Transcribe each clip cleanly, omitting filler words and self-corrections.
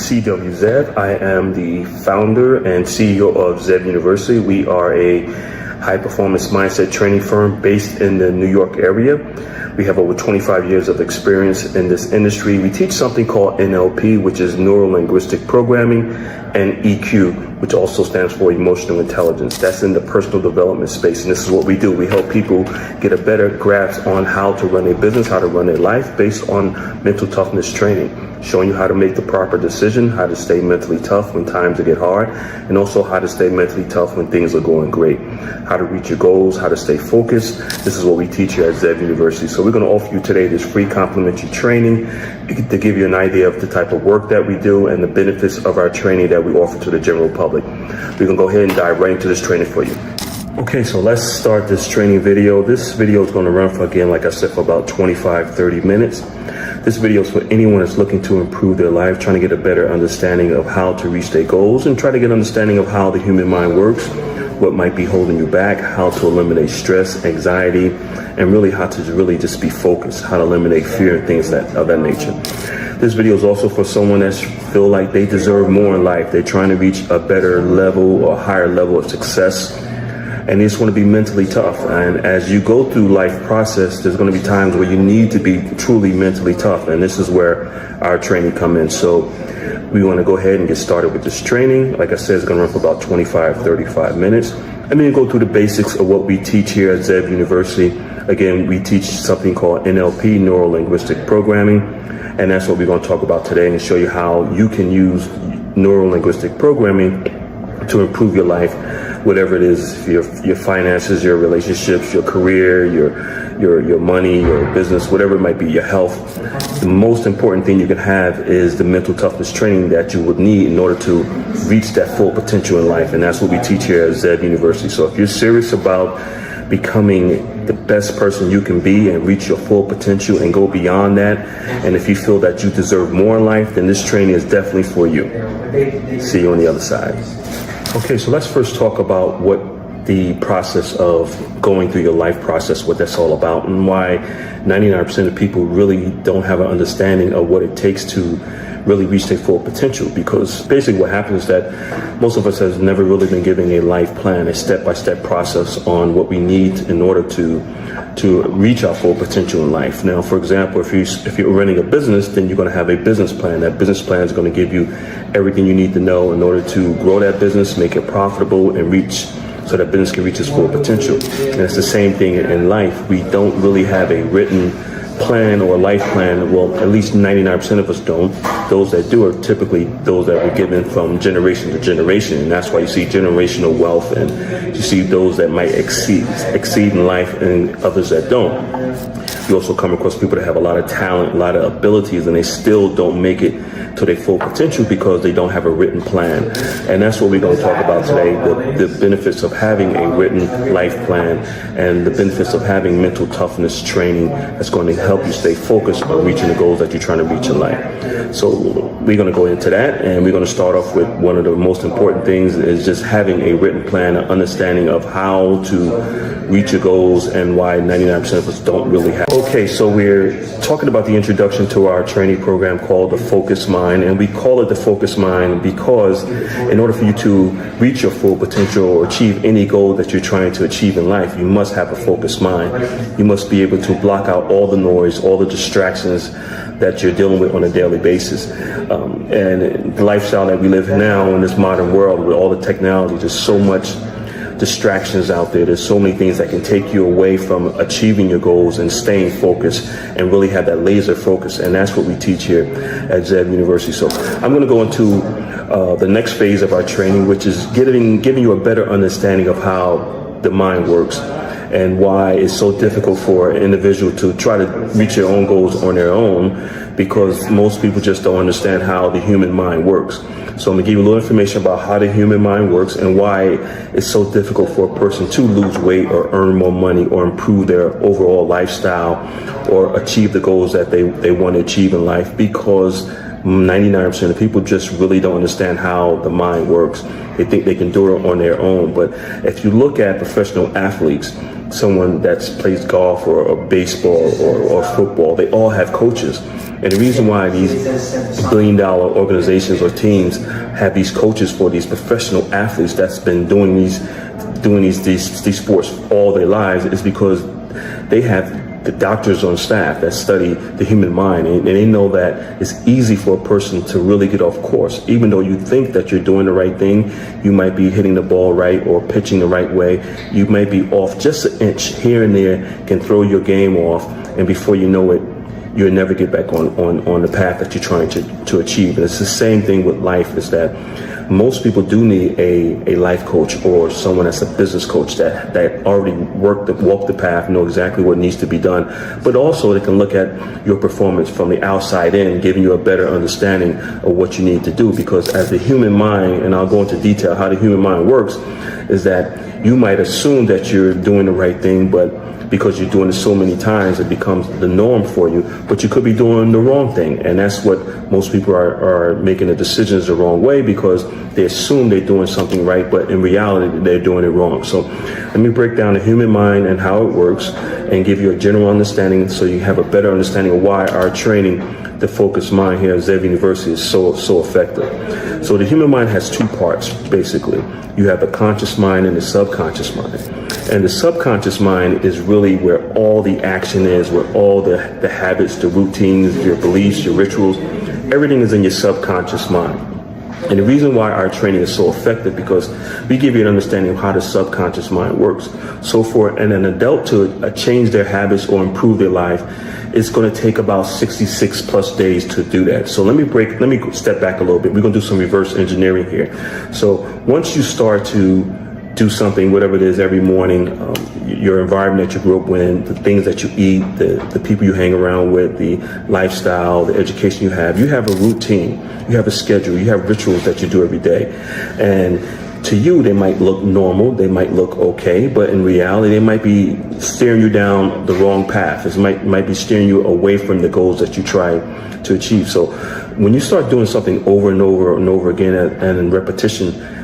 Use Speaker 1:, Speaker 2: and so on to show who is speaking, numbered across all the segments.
Speaker 1: CW Zev. I am the founder and CEO of Zev University. We are a high-performance mindset training firm based in the New York area. We have over 25 years of experience in this industry. We teach something called NLP, which is Neuro-Linguistic Programming, and EQ, which also stands for Emotional Intelligence. That's in the personal development space, and this is what we do. We help people get a better grasp on how to run a business, how to run their life based on mental toughness training, showing you how to make the proper decision, how to stay mentally tough when times get hard, and also how to stay mentally tough when things are going great, how to reach your goals, how to stay focused. This is what we teach here at Zev University. So we're going to offer you today this free complimentary training to give you an idea of the type of work that we do and the benefits of our training that we offer to the general public. We're going to go ahead and dive right into this training for you. Okay, so let's start this training video. This video is going to run for, again, like I said, for about 25-30 minutes. This video is for anyone that's looking to improve their life, trying to get a better understanding of how to reach their goals, and try to get an understanding of how the human mind works, what might be holding you back, how to eliminate stress, anxiety, and really how to really just be focused, how to eliminate fear and things of that nature. This video is also for someone that feel like they deserve more in life. They're trying to reach a better level or higher level of success, and they just want to be mentally tough. And as you go through life process, there's going to be times where you need to be truly mentally tough, and this is where our training come in. So we want to go ahead and get started with this training. Like I said, it's going to run for about 25-35 minutes. And then go through the basics of what we teach here at Zev University. Again, we teach something called NLP, Neuro-Linguistic Programming, and that's what we're going to talk about today, and show you how you can use Neuro-Linguistic Programming to improve your life, whatever it is, your finances, your relationships, your career, your money, your business, whatever it might be, your health. The most important thing you can have is the mental toughness training that you would need in order to reach that full potential in life, and that's what we teach here at Zev University. So if you're serious about becoming the best person you can be and reach your full potential and go beyond that, and if you feel that you deserve more in life, then this training is definitely for you. See you on the other side. Okay, so let's first talk about what the process of going through your life process, what that's all about, and why 99% of people really don't have an understanding of what it takes to really reach their full potential. Because basically what happens is that most of us has never really been given a life plan, a step-by-step process on what we need in order to reach our full potential in life. Now, for example, if you're running a business, then you're going to have a business plan. That business plan is going to give you everything you need to know in order to grow that business, make it profitable, and so that business can reach its full potential. And it's the same thing in life. We don't really have a written plan or a life plan. Well, at least 99% of us don't. Those that do are typically those that were given from generation to generation, and that's why you see generational wealth, and you see those that might exceed in life and others that don't. You also come across people that have a lot of talent, a lot of abilities, and they still don't make it to their full potential because they don't have a written plan. And that's what we're going to talk about today, the benefits of having a written life plan and the benefits of having mental toughness training that's going to help you stay focused on reaching the goals that you're trying to reach in life. So we're going to go into that, and we're going to start off with one of the most important things is just having a written plan, an understanding of how to reach your goals and why 99% of us don't really have. Okay, so we're talking about the introduction to our training program called the Focus Mind, and we call it the Focus Mind because in order for you to reach your full potential or achieve any goal that you're trying to achieve in life, you must have a focused mind. You must be able to block out all the noise, all the distractions that you're dealing with on a daily basis. And the lifestyle that we live now in this modern world with all the technology, there's so much distractions out there. There's so many things that can take you away from achieving your goals and staying focused and really have that laser focus. And that's what we teach here at Zev University. So I'm going to go into the next phase of our training, which is giving you a better understanding of how the mind works and why it's so difficult for an individual to try to reach their own goals on their own, because most people just don't understand how the human mind works. So I'm gonna give you a little information about how the human mind works and why it's so difficult for a person to lose weight or earn more money or improve their overall lifestyle or achieve the goals that they want to achieve in life, because 99% of people just really don't understand how the mind works. They think they can do it on their own. But if you look at professional athletes, someone that plays golf or baseball or football, they all have coaches. And the reason why these billion-dollar organizations or teams have these coaches for these professional athletes that's been doing these sports all their lives is because they have the doctors on staff that study the human mind, and they know that it's easy for a person to really get off course. Even though you think that you're doing the right thing, you might be hitting the ball right or pitching the right way, you might be off just an inch here and there, can throw your game off, and before you know it, you'll never get back on the path that you're trying to achieve. And it's the same thing with life, is that most people do need a life coach or someone that's a business coach that already walked the path, know exactly what needs to be done, but also they can look at your performance from the outside in, giving you a better understanding of what you need to do. Because as the human mind, and I'll go into detail how the human mind works, is that you might assume that you're doing the right thing, but because you're doing it so many times, it becomes the norm for you, but you could be doing the wrong thing. And that's what most people are making the decisions the wrong way, because they assume they're doing something right, but in reality, they're doing it wrong. So let me break down the human mind and how it works and give you a general understanding so you have a better understanding of why our training, the focused mind here at Zev University, is so effective. So the human mind has two parts, basically. You have the conscious mind and the subconscious mind. And the subconscious mind is really where all the action is, where all the habits, the routines, your beliefs, your rituals, everything is in your subconscious mind. And the reason why our training is so effective, because we give you an understanding of how the subconscious mind works. So for an adult to change their habits or improve their life, it's going to take about 66 plus days to do that. So let me step back a little bit. We're going to do some reverse engineering here. So once you start to do something, whatever it is, every morning, your environment that you grew up in, the things that you eat, the people you hang around with, the lifestyle, the education you have a routine, you have a schedule, you have rituals that you do every day. And to you, they might look normal, they might look okay, but in reality, they might be steering you down the wrong path. It might be steering you away from the goals that you try to achieve. So when you start doing something over and over and over again and in repetition,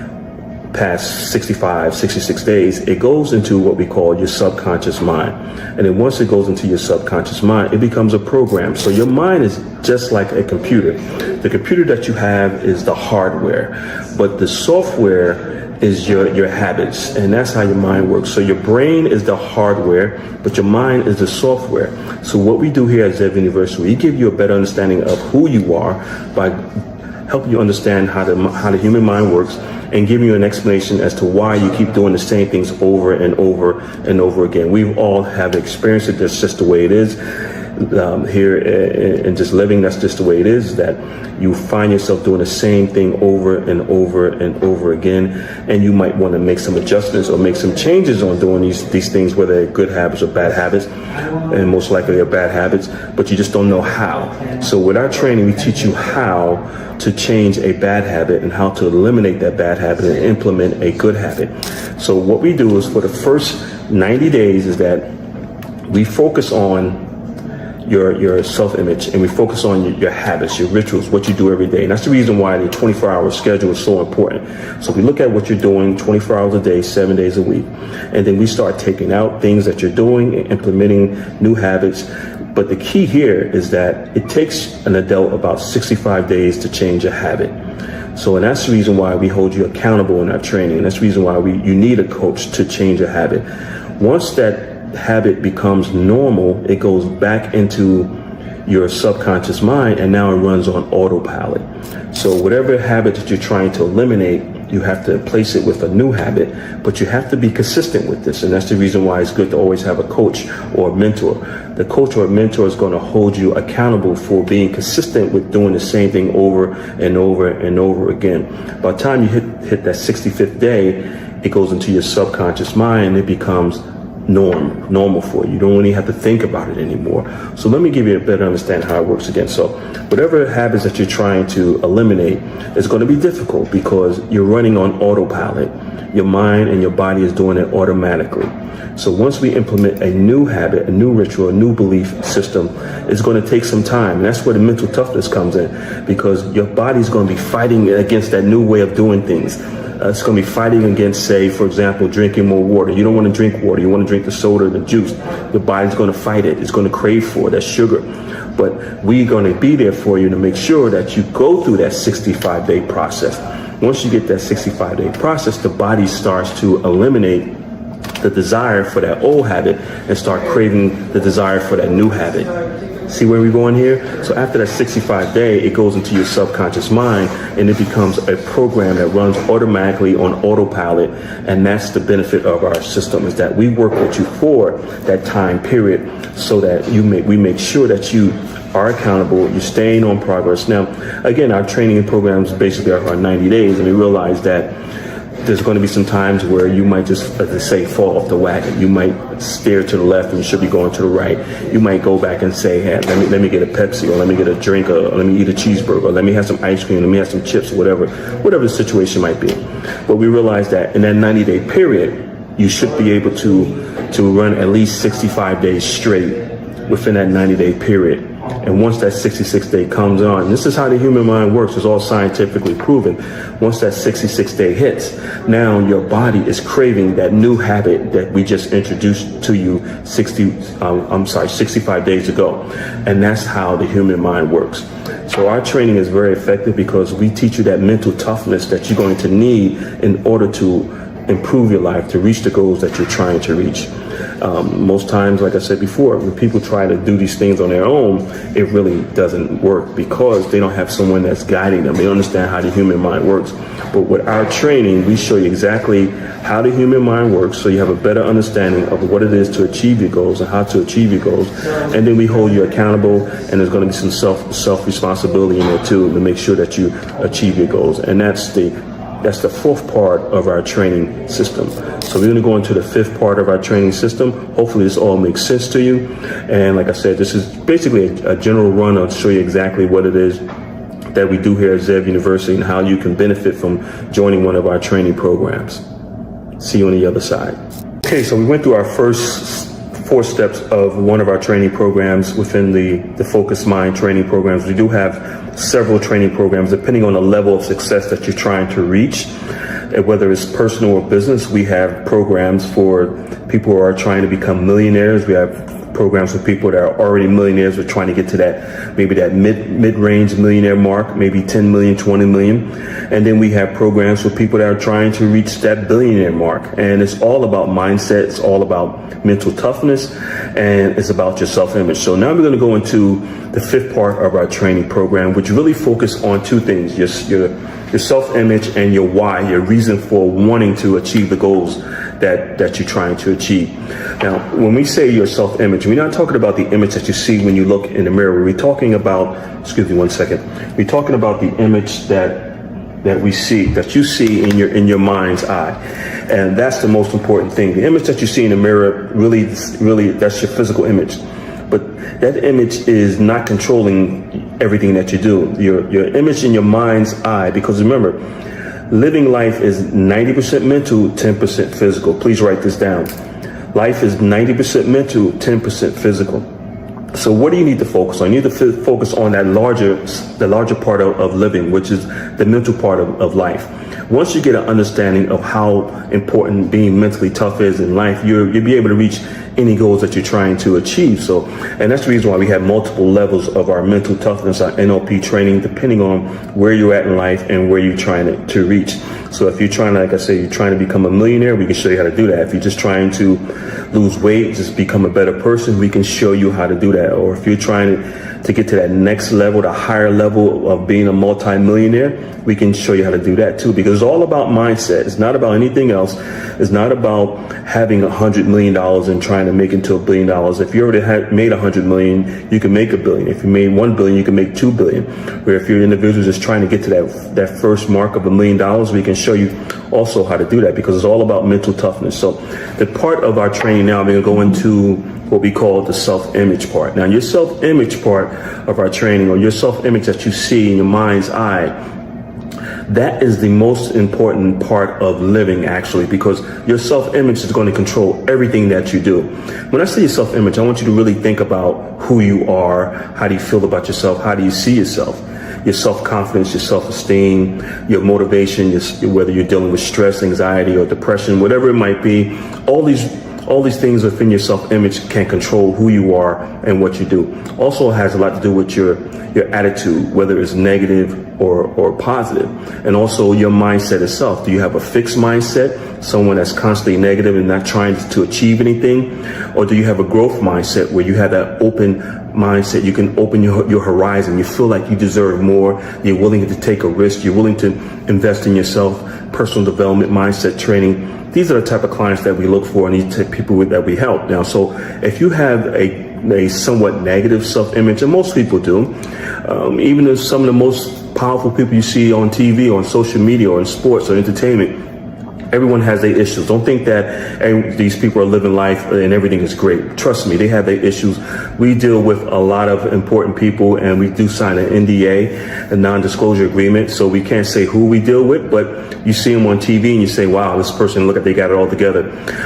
Speaker 1: past 65, 66 days, it goes into what we call your subconscious mind. And then once it goes into your subconscious mind, it becomes a program. So your mind is just like a computer. The computer that you have is the hardware, but the software is your habits, and that's how your mind works. So your brain is the hardware, but your mind is the software. So what we do here at Zev University, we give you a better understanding of who you are by helping you understand how the human mind works, and giving you an explanation as to why you keep doing the same things over and over and over again. We all have experienced it. That's just the way it is. Here and just living, that's just the way it is, that you find yourself doing the same thing over and over and over again, and you might want to make some adjustments or make some changes on doing these things, whether they're good habits or bad habits, and most likely they're bad habits, but you just don't know how. So with our training, we teach you how to change a bad habit and how to eliminate that bad habit and implement a good habit. So what we do is, for the first 90 days, is that we focus on your self-image, and we focus on your habits, your rituals, what you do every day. And that's the reason why the 24-hour schedule is so important. So we look at what you're doing 24 hours a day, 7 days a week, and then we start taking out things that you're doing and implementing new habits. But the key here is that it takes an adult about 65 days to change a habit. So, and that's the reason why we hold you accountable in our training. And that's the reason why you need a coach to change a habit. Once that habit becomes normal, it goes back into your subconscious mind, and now it runs on autopilot. So whatever habit that you're trying to eliminate, you have to replace it with a new habit, but you have to be consistent with this. And that's the reason why it's good to always have a coach or a mentor. The coach or mentor is going to hold you accountable for being consistent with doing the same thing over and over and over again. By the time you hit that 65th day, it goes into your subconscious mind, and it becomes normal for you. You don't really have to think about it anymore. So let me give you a better understanding how it works again. So whatever habits that you're trying to eliminate is going to be difficult because you're running on autopilot. Your mind and your body is doing it automatically. So once we implement a new habit, a new ritual, a new belief system, it's going to take some time. And that's where the mental toughness comes in, because your body's going to be fighting against that new way of doing things. It's going to be fighting against, say, for example, drinking more water. You don't want to drink water. You want to drink the soda, the juice. Your body's going to fight it. It's going to crave for that sugar. But we're going to be there for you to make sure that you go through that 65-day process. Once you get that 65-day process, the body starts to eliminate the desire for that old habit and start craving the desire for that new habit. See where we're going here? So after that 65-day, it goes into your subconscious mind and it becomes a program that runs automatically on autopilot. And that's the benefit of our system, is that we work with you for that time period so that we make sure that you are accountable, you're staying on progress. Now, again, our training programs basically are 90 days, and we realize that there's going to be some times where you might just, as they say, fall off the wagon. You might steer to the left and you should be going to the right. You might go back and say, hey, let me get a Pepsi, or let me get a drink, or let me eat a cheeseburger, or let me have some ice cream, let me have some chips, or whatever the situation might be. But we realize that in that 90-day period, you should be able to run at least 65 days straight within that 90-day period. And once that 66 day comes on, this is how the human mind works. It's all scientifically proven. Once that 66 day hits, now your body is craving that new habit that we just introduced to you 65 days ago. And that's how the human mind works. So our training is very effective because we teach you that mental toughness that you're going to need in order to improve your life, to reach the goals that you're trying to reach. Most times, like I said before, when people try to do these things on their own, it really doesn't work because they don't have someone that's guiding them. They don't understand how the human mind works. But with our training, we show you exactly how the human mind works, so you have a better understanding of what it is to achieve your goals and how to achieve your goals. And then we hold you accountable, and there's going to be some self-responsibility in there too to make sure that you achieve your goals. And that's the fourth part of our training system. So we're going to go into the fifth part of our training system. Hopefully this all makes sense to you. And like I said, this is basically a general run. I'll show you exactly what it is that we do here at Zev University and how you can benefit from joining one of our training programs. See you on the other side. Okay, so we went through our first 4 steps of one of our training programs within the Focused Mind training programs. We do have several training programs depending on the level of success that you're trying to reach. Whether it's personal or business, we have programs for people who are trying to become millionaires. We have programs for people that are already millionaires. We're trying to get to that mid-range millionaire mark, maybe 10 million, 20 million. And then we have programs for people that are trying to reach that billionaire mark. And it's all about mindset. It's all about mental toughness, and it's about your self-image. So now we're going to go into the fifth part of our training program, which really focus on 2 things: your self-image and your why, your reason for wanting to achieve the goals that you're trying to achieve. Now, when we say your self-image, we're not talking about the image that you see when you look in the mirror. We're talking about, excuse me one second, we're talking about the image that we see, that you see in your mind's eye. And that's the most important thing. The image that you see in the mirror, really, that's your physical image. But that image is not controlling everything that you do. Your image in your mind's eye, because remember, living life is 90% mental, 10% physical. Please write this down. Life is 90% mental, 10% physical. So what do you need to focus on? You need to focus on the larger part of living, which is the mental part of life. Once you get an understanding of how important being mentally tough is in life, you'll be able to reach any goals that you're trying to achieve. So, and that's the reason why we have multiple levels of our mental toughness, our NLP training, depending on where you're at in life and where you're trying to reach. So if you're trying to, like I say, you're trying to become a millionaire, we can show you how to do that. If you're just trying to lose weight, just become a better person, we can show you how to do that. Or if you're trying to get to that next level, the higher level of being a multi-millionaire, we can show you how to do that too, because it's all about mindset. It's not about anything else. It's not about having $100 million and trying to make it to $1 billion. If you already made $100 million, you can make $1 billion. If you made $1 billion, you can make $2 billion. Where if you're an individual just trying to get to that first mark of $1 million, we can show you also how to do that, because it's all about mental toughness. So the part of our training training now, we're going to go into what we call the self-image part. Now, your self-image part of our training, or your self-image that you see in your mind's eye, that is the most important part of living, actually, because your self-image is going to control everything that you do. When I say your self-image, I want you to really think about who you are. How do you feel about yourself? How do you see yourself? Your self-confidence, your self-esteem, your motivation, whether you're dealing with stress, anxiety, or depression, whatever it might be, all these things within your self-image can control who you are and what you do. Also has a lot to do with your attitude, whether it's negative or positive. And also your mindset itself. Do you have a fixed mindset, someone that's constantly negative and not trying to achieve anything? Or do you have a growth mindset where you have that open mindset? You can open your horizon. You feel like you deserve more. You're willing to take a risk. You're willing to invest in yourself, personal development, mindset training. These are the type of clients that we look for and these type of people that we help. Now, so if you have a somewhat negative self-image, and most people do, even if some of the most powerful people you see on TV or on social media or in sports or entertainment, everyone has their issues. Don't think that these people are living life and everything is great. Trust me, they have their issues. We deal with a lot of important people, and we do sign an NDA, a non-disclosure agreement, so we can't say who we deal with, but you see them on TV and you say, wow, this person, look at, they got it all together.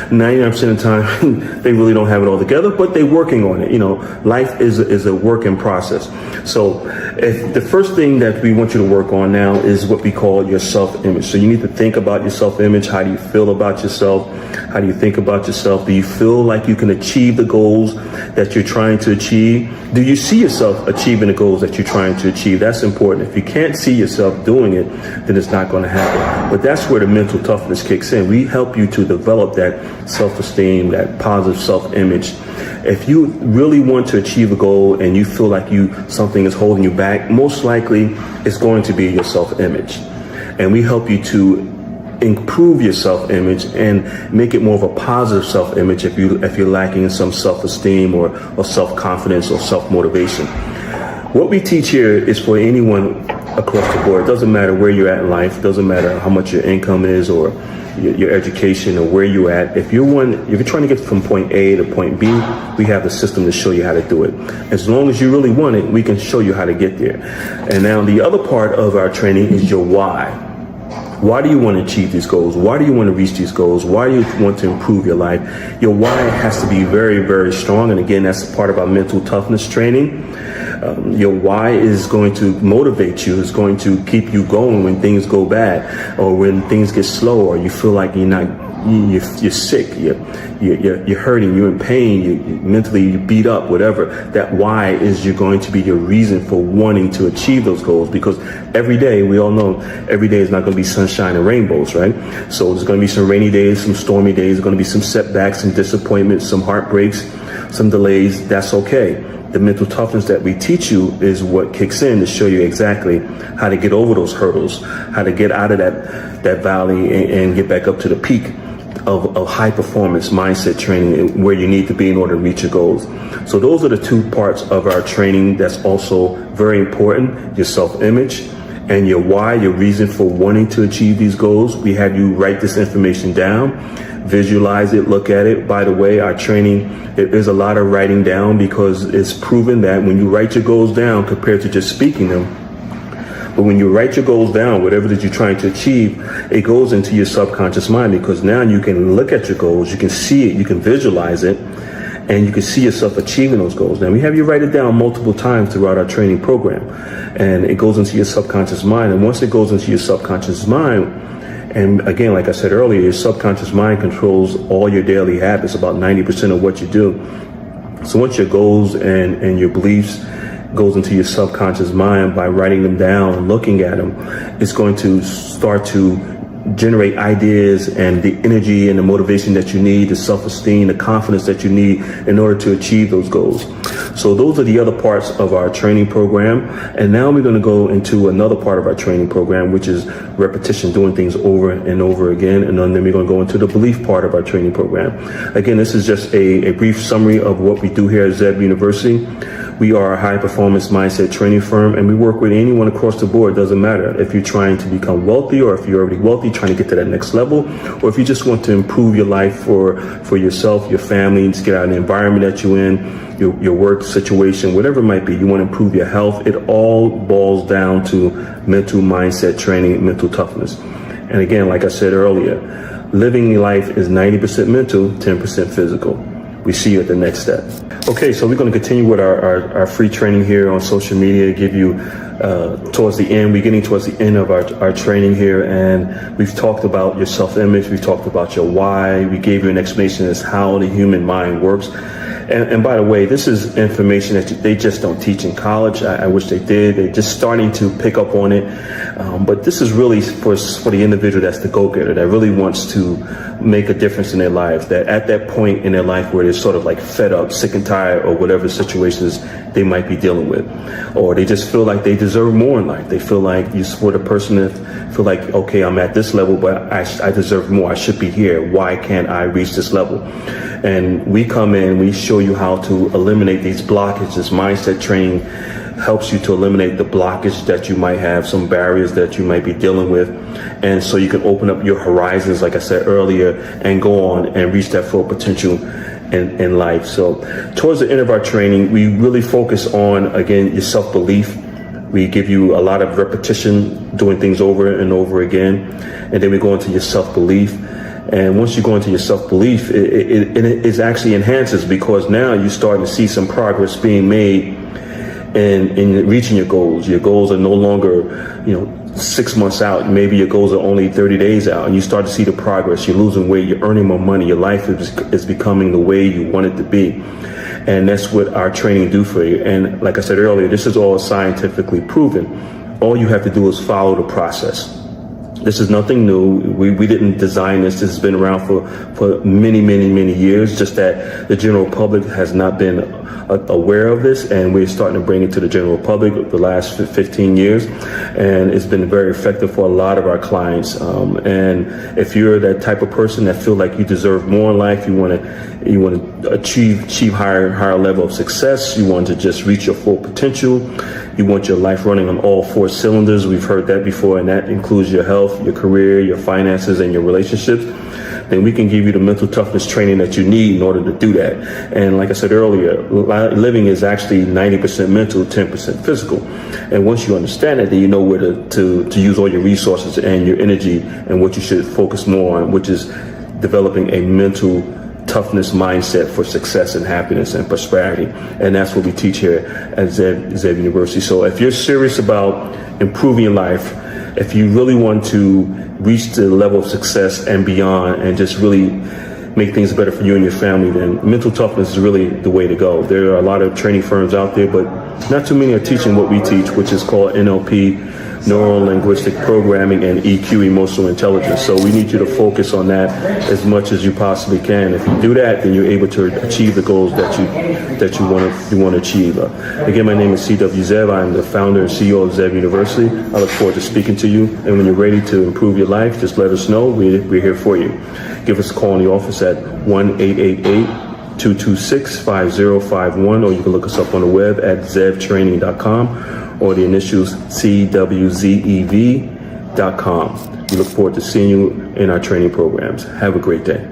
Speaker 1: 99% of the time, they really don't have it all together, but they're working on it. You know, life is a work in process. So if the first thing that we want you to work on now is what we call your self-image. So you need to think about your self-image. How do you feel about yourself? How do you think about yourself? Do you feel like you can achieve the goals that you're trying to achieve? Do you see yourself achieving the goals that you're trying to achieve? That's important. If you can't see yourself doing it, then it's not going to happen. But that's where the mental toughness kicks in. We help you to develop that self-esteem, that positive self-image. If you really want to achieve a goal and you feel like something is holding you back, most likely it's going to be your self-image. And we help you to improve your self-image and make it more of a positive self-image if you're lacking in some self-esteem or self-confidence or self-motivation. What we teach here is for anyone across the board. It doesn't matter where you're at in life. It doesn't matter how much your income is or your education or where you're at. If you're trying to get from point A to point B, we have the system to show you how to do it. As long as you really want it, we can show you how to get there. And now the other part of our training is your why. Why do you want to achieve these goals? Why do you want to reach these goals? Why do you want to improve your life? Your why has to be very, very strong. And again, that's part of our mental toughness training. Your why is going to motivate you, is going to keep you going when things go bad or when things get slow or you feel like you're sick, you're hurting, you're in pain, you mentally beat up, whatever. That why is going to be your reason for wanting to achieve those goals, because every day, we all know, every day is not going to be sunshine and rainbows, right? So there's going to be some rainy days, some stormy days, there's going to be some setbacks, some disappointments, some heartbreaks, some delays. That's okay. The mental toughness that we teach you is what kicks in to show you exactly how to get over those hurdles, how to get out of that valley and get back up to the peak of high performance mindset training where you need to be in order to reach your goals. So those are the two parts of our training that's also very important: your self-image and your why, your reason for wanting to achieve these goals. We have you write this information down, visualize it, look at it. By the way, our training, there's a lot of writing down because it's proven that when you write your goals down compared to just speaking them, but when you write your goals down, whatever that you're trying to achieve, it goes into your subconscious mind, because now you can look at your goals, you can see it, you can visualize it, and you can see yourself achieving those goals. Now, we have you write it down multiple times throughout our training program, and it goes into your subconscious mind. And once it goes into your subconscious mind, and again, like I said earlier, your subconscious mind controls all your daily habits, about 90% of what you do. So once your goals and your beliefs goes into your subconscious mind, by writing them down and looking at them, it's going to start to generate ideas and the energy and the motivation that you need, the self-esteem, the confidence that you need in order to achieve those goals. So those are the other parts of our training program. And now we're going to go into another part of our training program, which is repetition, doing things over and over again. And then we're going to go into the belief part of our training program. Again, this is just a brief summary of what we do here at Zeb University. We are a high-performance mindset training firm, and we work with anyone across the board. It doesn't matter if you're trying to become wealthy or if you're already wealthy, trying to get to that next level, or if you just want to improve your life for yourself, your family, just get out of the environment that you're in, your work situation, whatever it might be, you want to improve your health, it all boils down to mental mindset training, mental toughness. And again, like I said earlier, living life is 90% mental, 10% physical. We see you at the next step. Okay, so we're going to continue with our free training here on social media, give you towards the end. We're getting towards the end of our training here, and we've talked about your self-image, we've talked about your why, we gave you an explanation as how the human mind works. And by the way, this is information that they just don't teach in college. I wish they did. They're just starting to pick up on it. But this is really for the individual that's the go-getter, that really wants to make a difference in their life, that at that point in their life where they're sort of like fed up, sick and tired, or whatever situations they might be dealing with, or they just feel like they deserve more in life. They feel like you support a person that feel like, okay, I'm at this level, but I deserve more. I should be here. Why can't I reach this level? And we come in, we show you how to eliminate these blockages. Mindset training helps you to eliminate the blockage that you might have, some barriers that you might be dealing with. And so you can open up your horizons, like I said earlier, and go on and reach that full potential in life. So towards the end of our training, we really focus on, again, your self-belief. We give you a lot of repetition, doing things over and over again. And then we go into your self-belief. And once you go into your self-belief, it actually enhances, because now you're starting to see some progress being made in reaching your goals. Your goals are no longer, 6 months out. Maybe your goals are only 30 days out, and you start to see the progress. You're losing weight, you're earning more money, your life is becoming the way you want it to be. And that's what our training do for you. And like I said earlier, this is all scientifically proven. All you have to do is follow the process. This is nothing new. We didn't design this. This has been around for many, many, many years, just that the general public has not been aware of this, and we're starting to bring it to the general public the last 15 years, and it's been very effective for a lot of our clients. And if you're that type of person that feel like you deserve more in life, you want to achieve higher level of success, you want to just reach your full potential, you want your life running on all 4 cylinders. We've heard that before, and that includes your health, your career, your finances, and your relationships. Then we can give you the mental toughness training that you need in order to do that. And like I said earlier, living is actually 90% mental, 10% physical. And once you understand it, then you know where to use all your resources and your energy and what you should focus more on, which is developing a mental toughness mindset for success and happiness and prosperity. And that's what we teach here at Zev University. So if you're serious about improving your life, if you really want to reach the level of success and beyond, and just really make things better for you and your family, then mental toughness is really the way to go. There are a lot of training firms out there, but not too many are teaching what we teach, which is called NLP, Neuro-Linguistic Programming, and EQ, Emotional Intelligence. So we need you to focus on that as much as you possibly can. If you do that, then you're able to achieve the goals that you want to achieve. Again, my name is C.W. Zev. I'm the founder and CEO of Zev University. I look forward to speaking to you. And when you're ready to improve your life, just let us know. We're here for you. Give us a call in the office at 1-888-226-5051, or you can look us up on the web at zevtraining.com, or the initials CWZEV.com. We look forward to seeing you in our training programs. Have a great day.